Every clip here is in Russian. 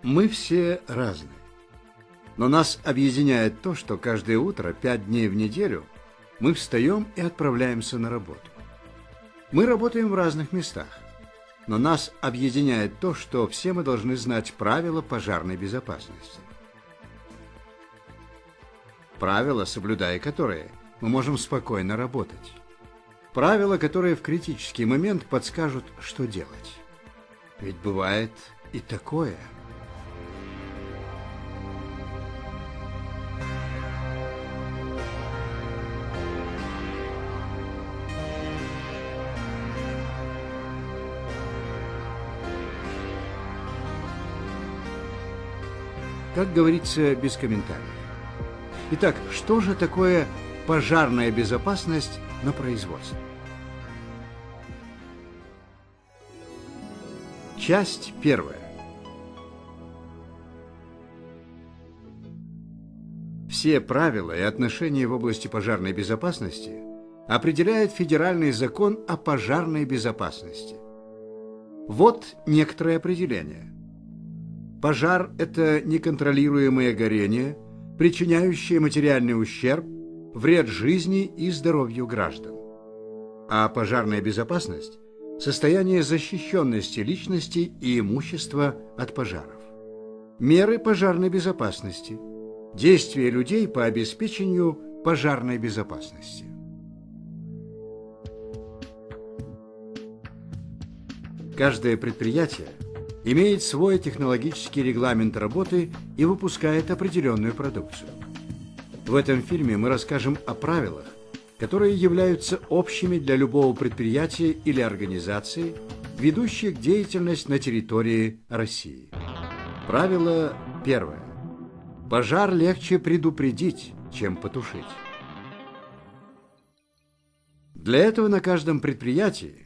Мы все разные. Но нас объединяет то, что каждое утро, 5 дней в неделю, мы встаем и отправляемся на работу. Мы работаем в разных местах, но нас объединяет то, что все мы должны знать правила пожарной безопасности. Правила, соблюдая которые, мы можем спокойно работать. Правила, которые в критический момент подскажут, что делать. Ведь бывает и такое. Как говорится, без комментариев. Итак, что же такое пожарная безопасность на производстве? Часть первая. Все правила и отношения в области пожарной безопасности определяет Федеральный закон о пожарной безопасности. Вот некоторые определения. Пожар – это неконтролируемое горение, причиняющее материальный ущерб, вред жизни и здоровью граждан. А пожарная безопасность – состояние защищенности личности и имущества от пожаров. Меры пожарной безопасности – действия людей по обеспечению пожарной безопасности. Каждое предприятие имеет свой технологический регламент работы и выпускает определенную продукцию. В этом фильме мы расскажем о правилах, которые являются общими для любого предприятия или организации, ведущих деятельность на территории России. Правило первое. Пожар легче предупредить, чем потушить. Для этого на каждом предприятии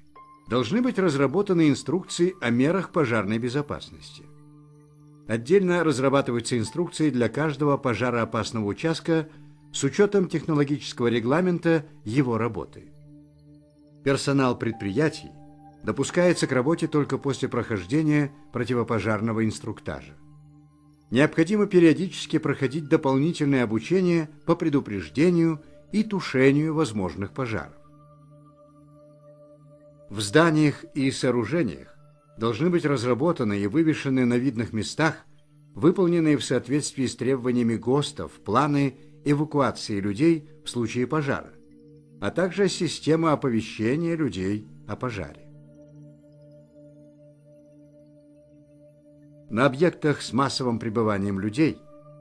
должны быть разработаны инструкции о мерах пожарной безопасности. Отдельно разрабатываются инструкции для каждого пожароопасного участка с учетом технологического регламента его работы. Персонал предприятий допускается к работе только после прохождения противопожарного инструктажа. Необходимо периодически проходить дополнительное обучение по предупреждению и тушению возможных пожаров. В зданиях и сооружениях должны быть разработаны и вывешены на видных местах, выполненные в соответствии с требованиями ГОСТов, планы эвакуации людей в случае пожара, а также система оповещения людей о пожаре. На объектах с массовым пребыванием людей,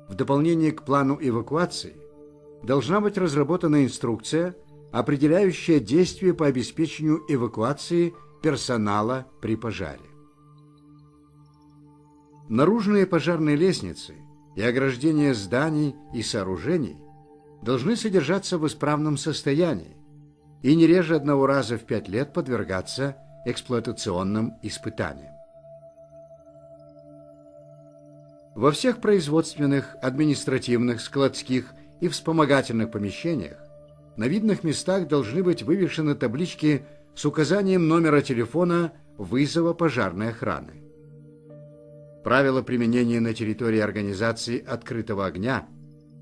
в дополнение к плану эвакуации, должна быть разработана инструкция, определяющая действия по обеспечению эвакуации персонала при пожаре. Наружные пожарные лестницы и ограждения зданий и сооружений должны содержаться в исправном состоянии и не реже 1 раза в 5 лет подвергаться эксплуатационным испытаниям. Во всех производственных, административных, складских и вспомогательных помещениях на видных местах должны быть вывешены таблички с указанием номера телефона вызова пожарной охраны. Правила применения на территории организации открытого огня,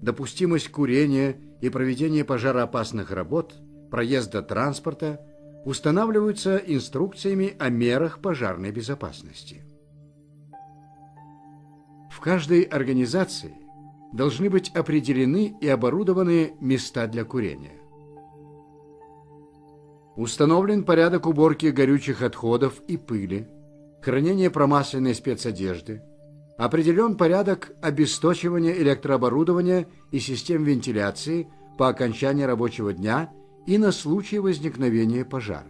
допустимость курения и проведения пожароопасных работ, проезда транспорта устанавливаются инструкциями о мерах пожарной безопасности. В каждой организации должны быть определены и оборудованы места для курения. Установлен порядок уборки горючих отходов и пыли, хранения промасленной спецодежды, определен порядок обесточивания электрооборудования и систем вентиляции по окончании рабочего дня и на случай возникновения пожара.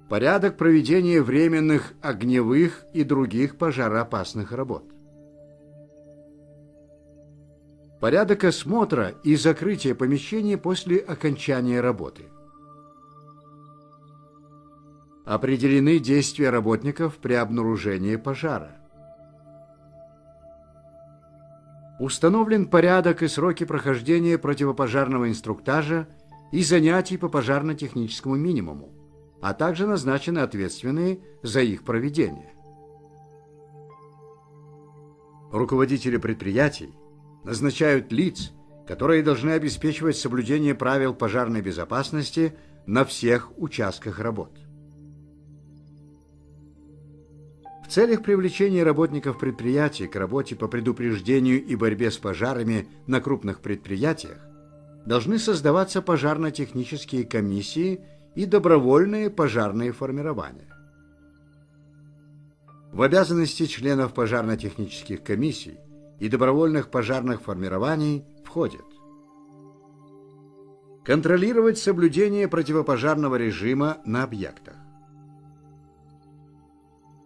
Порядок проведения временных огневых и других пожароопасных работ. Порядок осмотра и закрытия помещения после окончания работы. Определены действия работников при обнаружении пожара. Установлен порядок и сроки прохождения противопожарного инструктажа и занятий по пожарно-техническому минимуму, а также назначены ответственные за их проведение. Руководители предприятий назначают лиц, которые должны обеспечивать соблюдение правил пожарной безопасности на всех участках работ. В целях привлечения работников предприятий к работе по предупреждению и борьбе с пожарами на крупных предприятиях должны создаваться пожарно-технические комиссии и добровольные пожарные формирования. В обязанности членов пожарно-технических комиссий и добровольных пожарных формирований входит контролировать соблюдение противопожарного режима на объектах,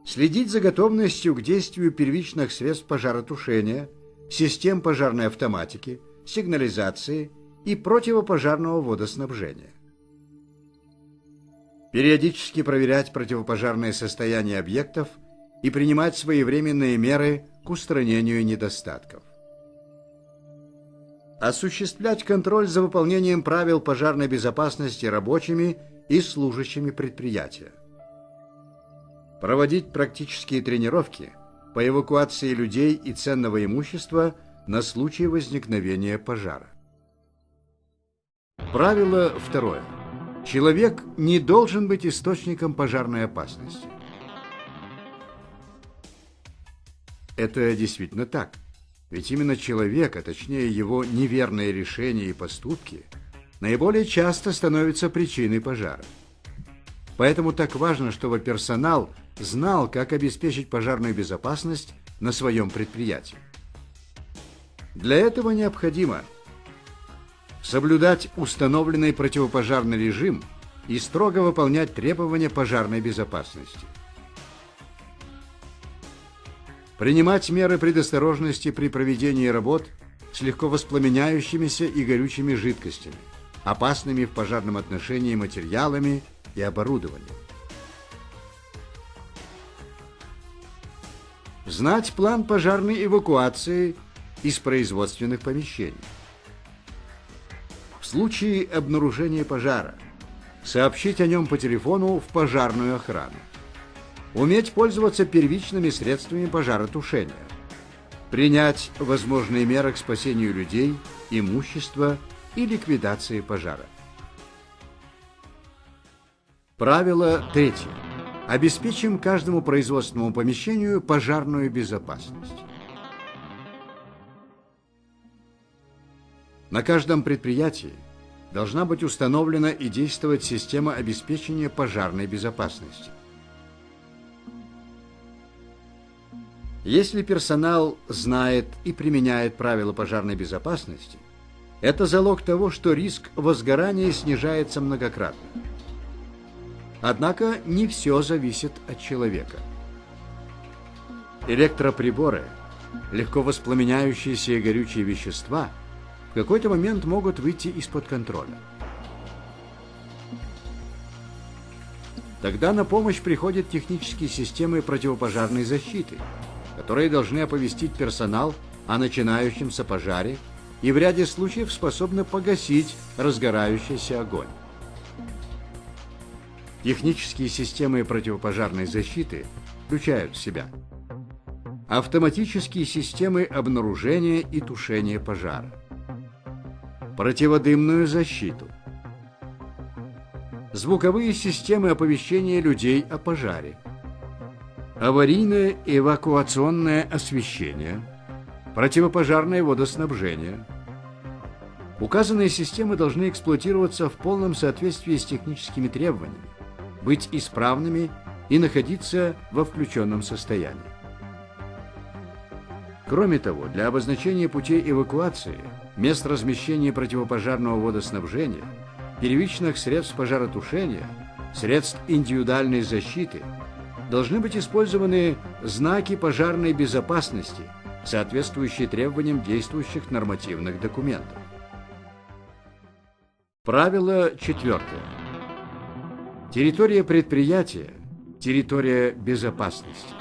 следить за готовностью к действию первичных средств пожаротушения, систем пожарной автоматики, сигнализации и противопожарного водоснабжения, периодически проверять противопожарное состояние объектов и принимать своевременные меры к устранению недостатков. Осуществлять контроль за выполнением правил пожарной безопасности рабочими и служащими предприятия. Проводить практические тренировки по эвакуации людей и ценного имущества на случай возникновения пожара. Правило второе. Человек не должен быть источником пожарной опасности. Это действительно так. Ведь именно человек, а точнее его неверные решения и поступки, наиболее часто становятся причиной пожара. Поэтому так важно, чтобы персонал знал, как обеспечить пожарную безопасность на своем предприятии. Для этого необходимо соблюдать установленный противопожарный режим и строго выполнять требования пожарной безопасности. Принимать меры предосторожности при проведении работ с легко воспламеняющимися и горючими жидкостями, опасными в пожарном отношении материалами и оборудованием. Знать план пожарной эвакуации из производственных помещений. В случае обнаружения пожара сообщить о нем по телефону в пожарную охрану. Уметь пользоваться первичными средствами пожаротушения. Принять возможные меры к спасению людей, имущества и ликвидации пожара. Правило третье. Обеспечим каждому производственному помещению пожарную безопасность. На каждом предприятии должна быть установлена и действовать система обеспечения пожарной безопасности. Если персонал знает и применяет правила пожарной безопасности, это залог того, что риск возгорания снижается многократно. Однако не все зависит от человека. Электроприборы, легко воспламеняющиеся и горючие вещества в какой-то момент могут выйти из-под контроля. Тогда на помощь приходят технические системы противопожарной защиты, которые должны оповестить персонал о начинающемся пожаре и в ряде случаев способны погасить разгорающийся огонь. Технические системы противопожарной защиты включают в себя автоматические системы обнаружения и тушения пожара, противодымную защиту, звуковые системы оповещения людей о пожаре, аварийное и эвакуационное освещение, противопожарное водоснабжение. Указанные системы должны эксплуатироваться в полном соответствии с техническими требованиями, быть исправными и находиться во включенном состоянии. Кроме того, для обозначения путей эвакуации, мест размещения противопожарного водоснабжения, первичных средств пожаротушения, средств индивидуальной защиты должны быть использованы знаки пожарной безопасности, соответствующие требованиям действующих нормативных документов. Правило четвертое. Территория предприятия – территория безопасности.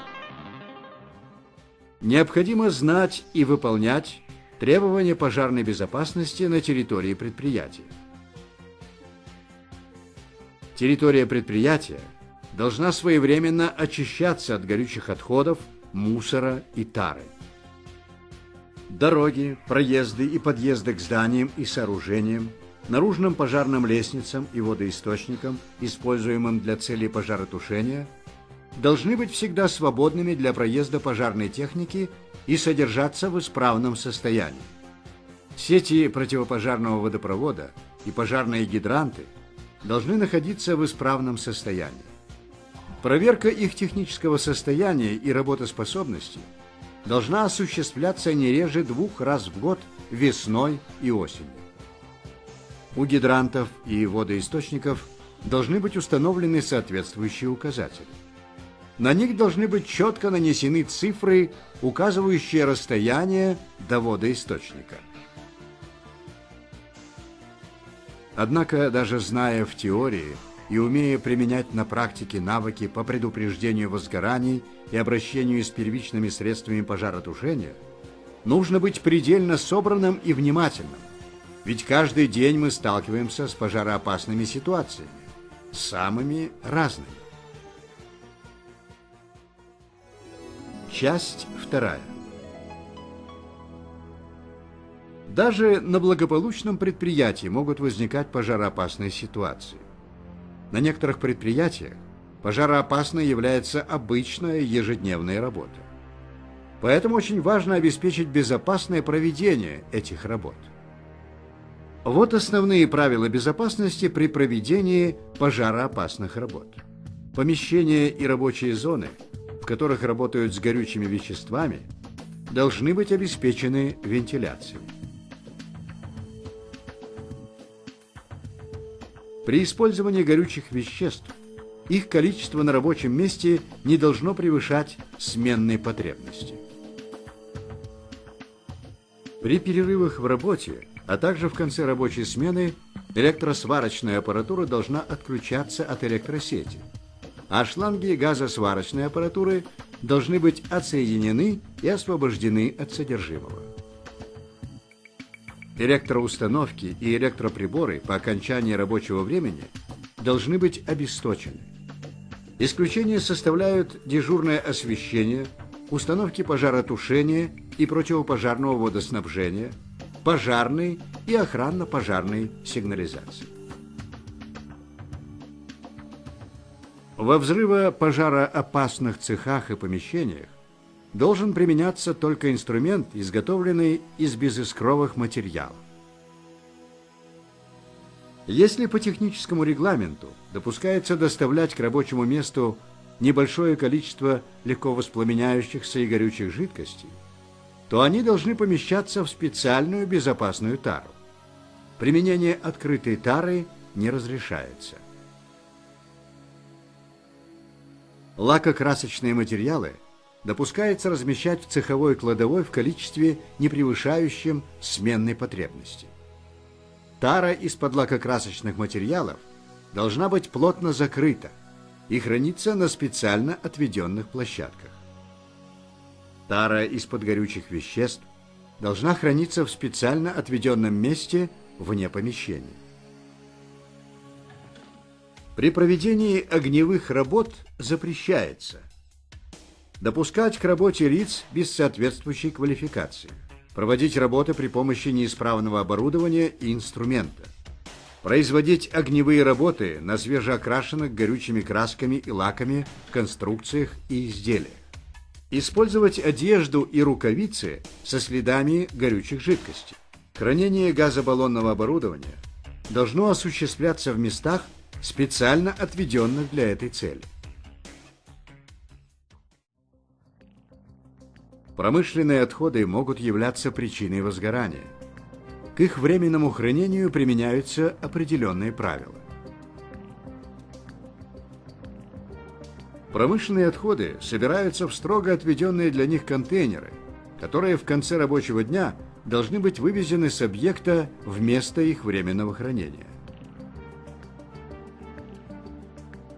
Необходимо знать и выполнять требования пожарной безопасности на территории предприятия. Территория предприятия должна своевременно очищаться от горючих отходов, мусора и тары. Дороги, проезды и подъезды к зданиям и сооружениям, наружным пожарным лестницам и водоисточникам, используемым для целей пожаротушения, должны быть всегда свободными для проезда пожарной техники и содержаться в исправном состоянии. Сети противопожарного водопровода и пожарные гидранты должны находиться в исправном состоянии. Проверка их технического состояния и работоспособности должна осуществляться не реже 2 раз в год весной и осенью. У гидрантов и водоисточников должны быть установлены соответствующие указатели. На них должны быть четко нанесены цифры, указывающие расстояние до водоисточника. Однако, даже зная в теории и умея применять на практике навыки по предупреждению возгораний и обращению с первичными средствами пожаротушения, нужно быть предельно собранным и внимательным, ведь каждый день мы сталкиваемся с пожароопасными ситуациями, самыми разными. Часть 2. Даже на благополучном предприятии могут возникать пожароопасные ситуации. На некоторых предприятиях пожароопасной является обычная ежедневная работа. Поэтому очень важно обеспечить безопасное проведение этих работ. Вот основные правила безопасности при проведении пожароопасных работ. Помещения и рабочие зоны, в которых работают с горючими веществами, должны быть обеспечены вентиляцией. При использовании горючих веществ их количество на рабочем месте не должно превышать сменной потребности. При перерывах в работе, а также в конце рабочей смены, электросварочная аппаратура должна отключаться от электросети, а шланги газосварочной аппаратуры должны быть отсоединены и освобождены от содержимого. Электроустановки и электроприборы по окончании рабочего времени должны быть обесточены. Исключение составляют дежурное освещение, установки пожаротушения и противопожарного водоснабжения, пожарной и охранно-пожарной сигнализации. Во взрывопожароопасных цехах и помещениях должен применяться только инструмент, изготовленный из безыскровых материалов. Если по техническому регламенту допускается доставлять к рабочему месту небольшое количество легко воспламеняющихся и горючих жидкостей, то они должны помещаться в специальную безопасную тару. Применение открытой тары не разрешается. Лакокрасочные материалы допускается размещать в цеховой кладовой в количестве, не превышающем сменной потребности. Тара из-под лакокрасочных материалов должна быть плотно закрыта и храниться на специально отведенных площадках. Тара из-под горючих веществ должна храниться в специально отведенном месте вне помещения. При проведении огневых работ запрещается допускать к работе лиц без соответствующей квалификации, проводить работы при помощи неисправного оборудования и инструмента, производить огневые работы на свежеокрашенных горючими красками и лаками конструкциях и изделиях, использовать одежду и рукавицы со следами горючих жидкостей. Хранение газобаллонного оборудования должно осуществляться в местах, специально отведенных для этой цели. Промышленные отходы могут являться причиной возгорания. К их временному хранению применяются определенные правила. Промышленные отходы собираются в строго отведенные для них контейнеры, которые в конце рабочего дня должны быть вывезены с объекта в место их временного хранения.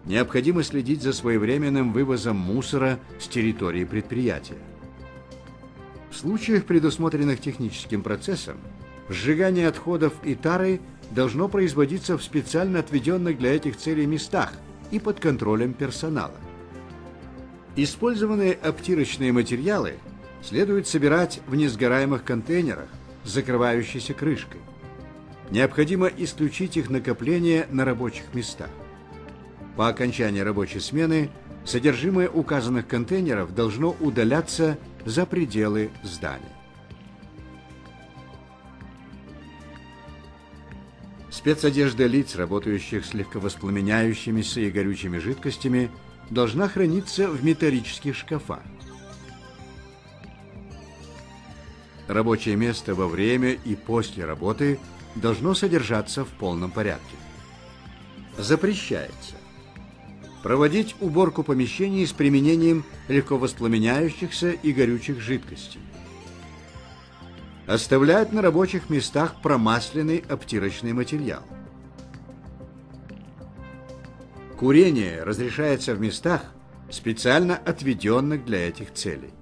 Необходимо следить за своевременным вывозом мусора с территории предприятия. В случаях, предусмотренных техническим процессом, сжигание отходов и тары должно производиться в специально отведенных для этих целей местах и под контролем персонала. Использованные обтирочные материалы следует собирать в несгораемых контейнерах с закрывающейся крышкой. Необходимо исключить их накопление на рабочих местах. По окончании рабочей смены содержимое указанных контейнеров должно удаляться за пределы здания. Спецодежда лиц, работающих с легковоспламеняющимися и горючими жидкостями, должна храниться в металлических шкафах. Рабочее место во время и после работы должно содержаться в полном порядке. Запрещается проводить уборку помещений с применением легковоспламеняющихся и горючих жидкостей. Оставлять на рабочих местах промасленный обтирочный материал. Курение разрешается в местах, специально отведенных для этих целей.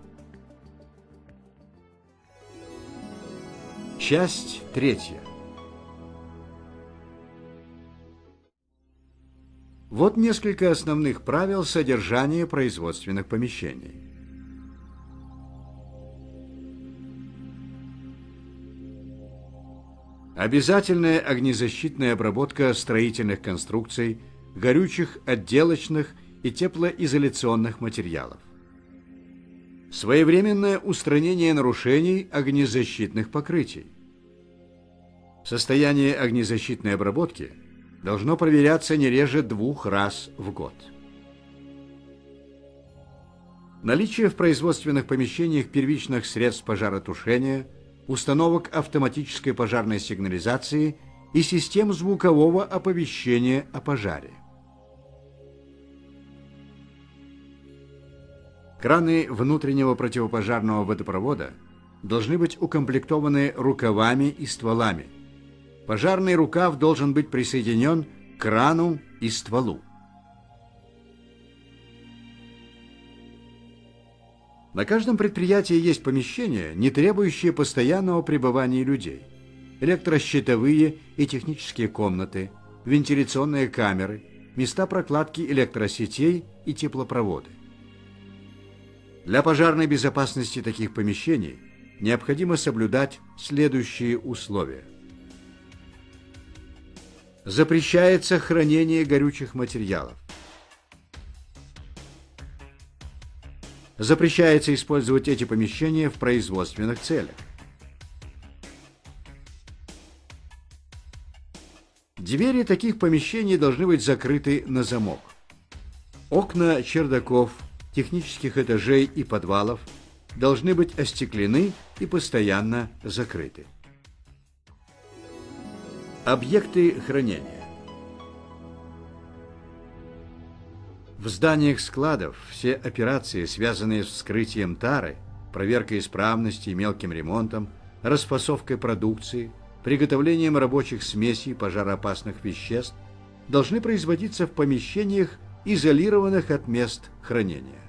Часть 3. Вот несколько основных правил содержания производственных помещений. Обязательная огнезащитная обработка строительных конструкций, горючих, отделочных и теплоизоляционных материалов. Своевременное устранение нарушений огнезащитных покрытий. Состояние огнезащитной обработки должно проверяться не реже 2 раз в год. Наличие в производственных помещениях первичных средств пожаротушения, установок автоматической пожарной сигнализации и систем звукового оповещения о пожаре. Краны внутреннего противопожарного водопровода должны быть укомплектованы рукавами и стволами. Пожарный рукав должен быть присоединен к крану и стволу. На каждом предприятии есть помещения, не требующие постоянного пребывания людей. Электрощитовые и технические комнаты, вентиляционные камеры, места прокладки электросетей и теплопроводы. Для пожарной безопасности таких помещений необходимо соблюдать следующие условия. Запрещается хранение горючих материалов. Запрещается использовать эти помещения в производственных целях. Двери таких помещений должны быть закрыты на замок. Окна чердаков, технических этажей и подвалов должны быть остеклены и постоянно закрыты. Объекты хранения. В зданиях складов все операции, связанные с вскрытием тары, проверкой исправности, мелким ремонтом, распасовкой продукции, приготовлением рабочих смесей пожароопасных веществ, должны производиться в помещениях, изолированных от мест хранения.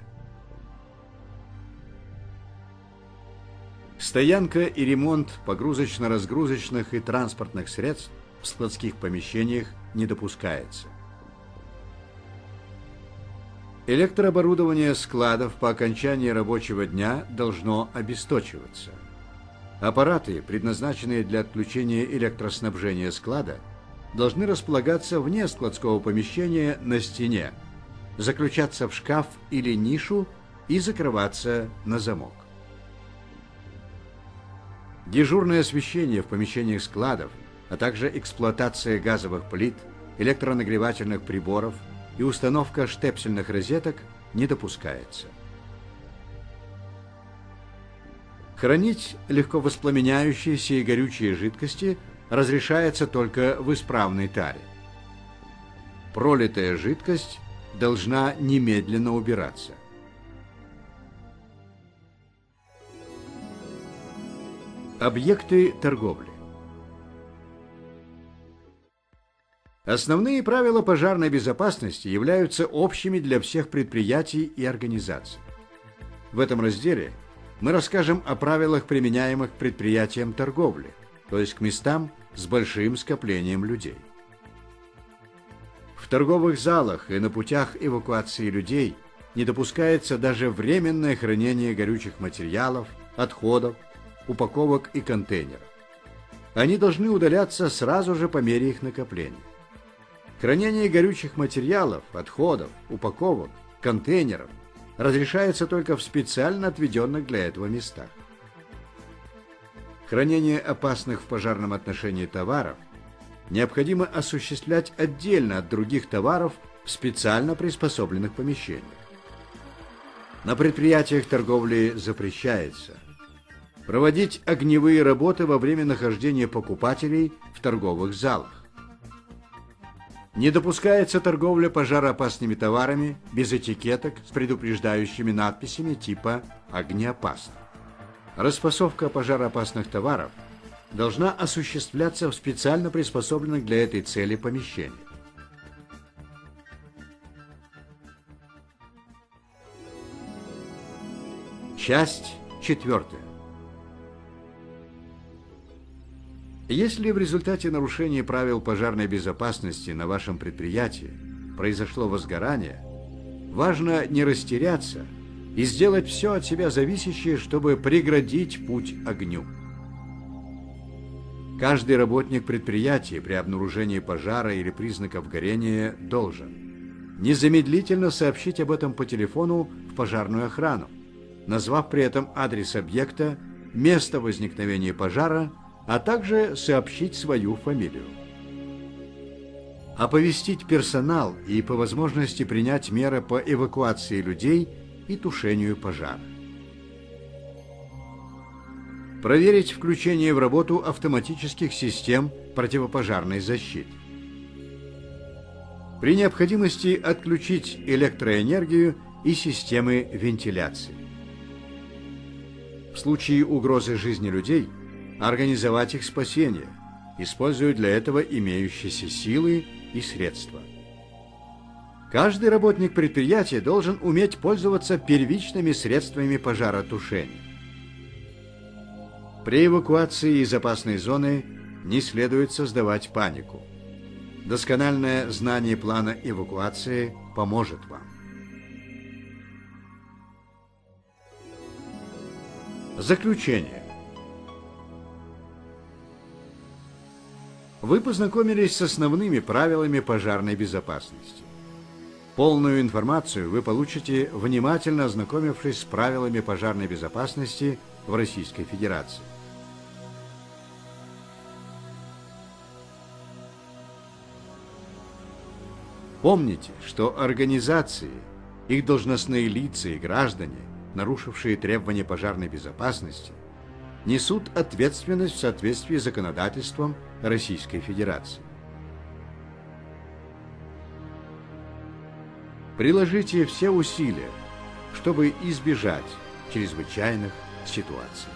Стоянка и ремонт погрузочно-разгрузочных и транспортных средств в складских помещениях не допускается. Электрооборудование складов по окончании рабочего дня должно обесточиваться. Аппараты, предназначенные для отключения электроснабжения склада, должны располагаться вне складского помещения на стене, заключаться в шкаф или нишу и закрываться на замок. Дежурное освещение в помещениях складов, а также эксплуатация газовых плит, электронагревательных приборов и установка штепсельных розеток не допускается. Хранить легко воспламеняющиеся и горючие жидкости разрешается только в исправной таре. Пролитая жидкость должна немедленно убираться. Объекты торговли. Основные правила пожарной безопасности являются общими для всех предприятий и организаций. В этом разделе мы расскажем о правилах, применяемых к предприятиям торговли, то есть к местам с большим скоплением людей. В торговых залах и на путях эвакуации людей не допускается даже временное хранение горючих материалов, отходов, упаковок и контейнеров. Они должны удаляться сразу же по мере их накопления. Хранение горючих материалов, отходов, упаковок, контейнеров разрешается только в специально отведенных для этого местах. Хранение опасных в пожарном отношении товаров необходимо осуществлять отдельно от других товаров в специально приспособленных помещениях. На предприятиях торговли запрещается проводить огневые работы во время нахождения покупателей в торговых залах. Не допускается торговля пожароопасными товарами без этикеток с предупреждающими надписями типа «Огнеопасно». Распасовка пожароопасных товаров должна осуществляться в специально приспособленных для этой цели помещениях. Часть 4. Если в результате нарушения правил пожарной безопасности на вашем предприятии произошло возгорание, важно не растеряться и сделать все от себя зависящее, чтобы преградить путь огню. Каждый работник предприятия при обнаружении пожара или признаков горения должен незамедлительно сообщить об этом по телефону в пожарную охрану, назвав при этом адрес объекта, место возникновения пожара, а также сообщить свою фамилию. Оповестить персонал и по возможности принять меры по эвакуации людей и тушению пожара. Проверить включение в работу автоматических систем противопожарной защиты. При необходимости отключить электроэнергию и системы вентиляции. В случае угрозы жизни людей организовать их спасение, используя для этого имеющиеся силы и средства. Каждый работник предприятия должен уметь пользоваться первичными средствами пожаротушения. При эвакуации из опасной зоны не следует создавать панику. Доскональное знание плана эвакуации поможет вам. Заключение. Вы познакомились с основными правилами пожарной безопасности. Полную информацию вы получите, внимательно ознакомившись с правилами пожарной безопасности в Российской Федерации. Помните, что организации, их должностные лица и граждане, нарушившие требования пожарной безопасности, несут ответственность в соответствии с законодательством Российской Федерации. Приложите все усилия, чтобы избежать чрезвычайных ситуаций.